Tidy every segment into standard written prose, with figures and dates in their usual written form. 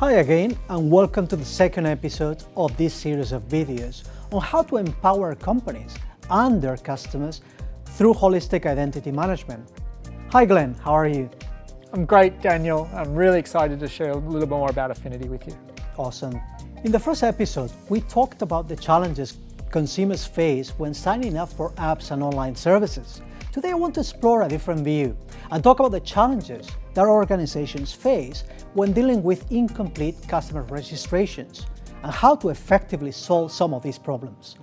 Hi again, and welcome to the second episode of this series of videos on how to empower companies and their customers through holistic identity management. Hi Glenn, how are you? I'm great, Daniel. I'm really excited to share a little more about Affinidi with you. Awesome. In the first episode, we talked about the challenges consumers face when signing up for apps and online services. Today I want to explore a different view and talk about the challenges that organizations face when dealing with incomplete customer registrations and how to effectively solve some of these problems.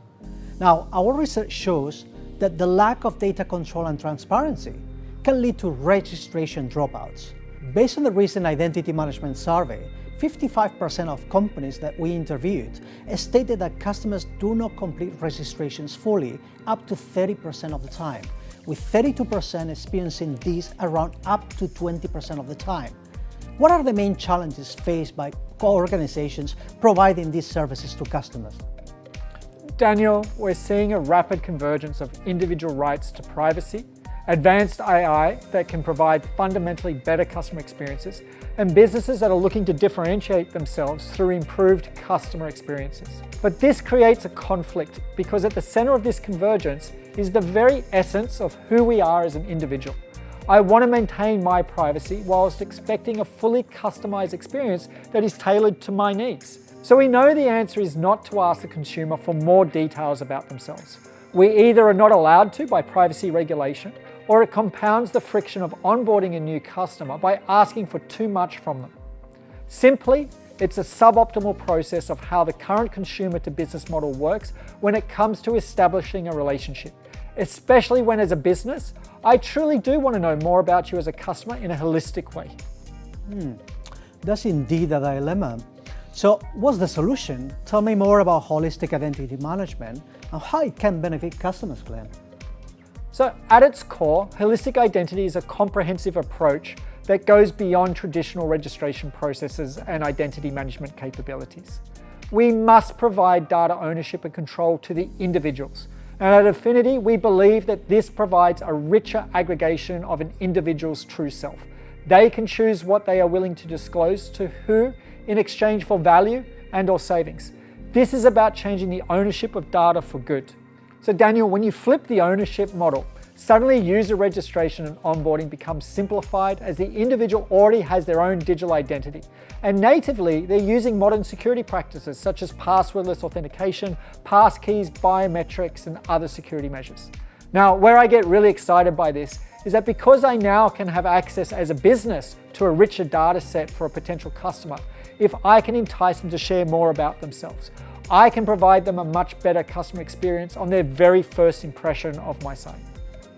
Now, our research shows that the lack of data control and transparency can lead to registration dropouts. Based on the recent identity management survey, 55% of companies that we interviewed stated that customers do not complete registrations fully up to 30% of the time, with 32% experiencing this around up to 20% of the time. What are the main challenges faced by organizations providing these services to customers? Daniel, we're seeing a rapid convergence of individual rights to privacy, advanced AI that can provide fundamentally better customer experiences, and businesses that are looking to differentiate themselves through improved customer experiences. But this creates a conflict because at the center of this convergence is the very essence of who we are as an individual. I want to maintain my privacy whilst expecting a fully customized experience that is tailored to my needs. So we know the answer is not to ask the consumer for more details about themselves. We either are not allowed to by privacy regulation, or it compounds the friction of onboarding a new customer by asking for too much from them. Simply, it's a suboptimal process of how the current consumer to business model works when it comes to establishing a relationship, especially when as a business, I truly do want to know more about you as a customer in a holistic way. That's indeed a dilemma. So what's the solution? Tell me more about holistic identity management and how it can benefit customers, Glenn. So at its core, holistic identity is a comprehensive approach that goes beyond traditional registration processes and identity management capabilities. We must provide data ownership and control to the individuals. And at Affinidi, we believe that this provides a richer aggregation of an individual's true self. They can choose what they are willing to disclose to who in exchange for value and/or savings. This is about changing the ownership of data for good. So Daniel, when you flip the ownership model, suddenly user registration and onboarding becomes simplified as the individual already has their own digital identity. And natively, they're using modern security practices such as passwordless authentication, passkeys, biometrics, and other security measures. Now, where I get really excited by this is that because I now can have access as a business to a richer data set for a potential customer, if I can entice them to share more about themselves, I can provide them a much better customer experience on their very first impression of my site.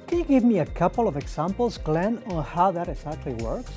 Can you give me a couple of examples, Glenn, on how that exactly works?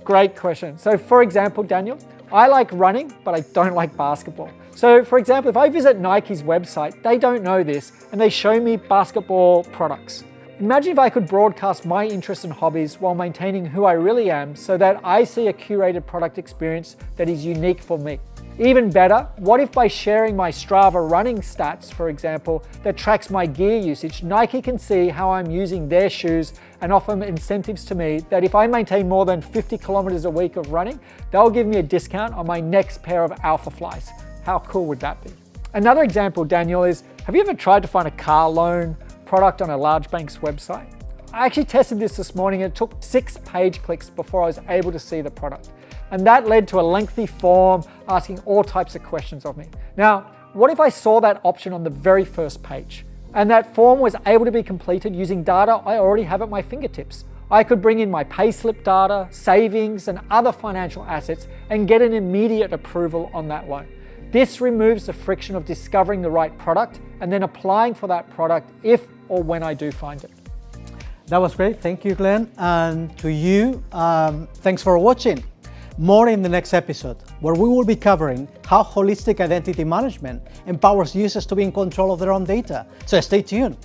Great question. So for example, Daniel, I like running, but I don't like basketball. So for example, if I visit Nike's website, they don't know this and they show me basketball products. Imagine if I could broadcast my interests and hobbies while maintaining who I really am so that I see a curated product experience that is unique for me. Even better, what if by sharing my Strava running stats, for example, that tracks my gear usage, Nike can see how I'm using their shoes and offer incentives to me that if I maintain more than 50 kilometers a week of running, they'll give me a discount on my next pair of Alpha Flies. How cool would that be? Another example, Daniel, is have you ever tried to find a car loan product on a large bank's website? I actually tested this morning and it took 6 page clicks before I was able to see the product. And that led to a lengthy form asking all types of questions of me. Now, what if I saw that option on the very first page and that form was able to be completed using data I already have at my fingertips? I could bring in my payslip data, savings, and other financial assets and get an immediate approval on that loan. This removes the friction of discovering the right product and then applying for that product if or when I do find it. That was great. Thank you, Glenn. And to you, thanks for watching. More in the next episode, where we will be covering how holistic identity management empowers users to be in control of their own data. So stay tuned.